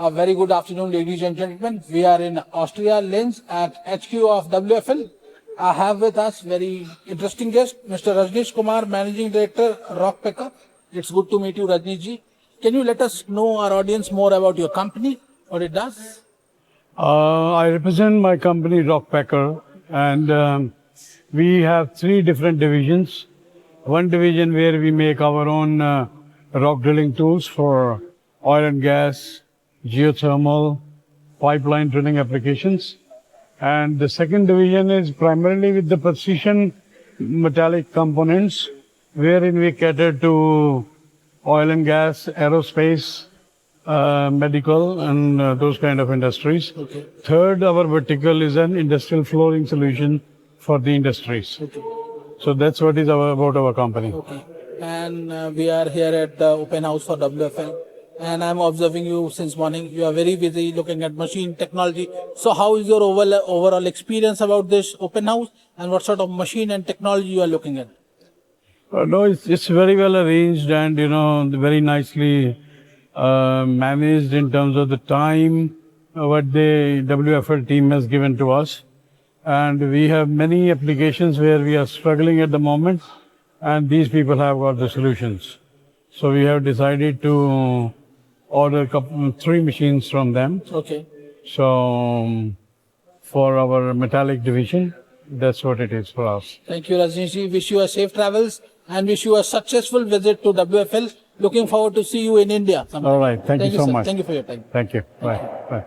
A very good afternoon, ladies and gentlemen. We are in Austria, Linz, at HQ of WFL. I have with us very interesting guest, Mr. Rajnish Kumar, Managing Director, Rockpecker. It's good to meet you, Rajnish ji. Can you let us know, our audience, more about your company, what it does? I represent my company, Rockpecker, and we have three different divisions. One division where we make our own rock drilling tools for oil and gas, geothermal, pipeline drilling applications. And the second division is primarily with the precision metallic components, wherein we cater to oil and gas, aerospace, medical, and those kind of industries. Okay. Third, our vertical is an industrial flooring solution for the industries. Okay. So that's what is about our company. Okay. And we are here at the open house for WFL. And I'm observing you since morning. You are very busy looking at machine technology. So how is your overall experience about this open house? And what sort of machine and technology you are looking at? No, it's very well arranged and, very nicely managed in terms of the time what the WFL team has given to us. And we have many applications where we are struggling at the moment, and these people have got the solutions. So we have decided to order three machines from them. Okay. So for our metallic division, that's what it is for us. Thank you, Rajnish ji. Wish you a safe travels and wish you a successful visit to WFL. Looking forward to see you in India sometime. All right. Thank you so sir. much. Thank you for your time. Thank you. Bye. Bye.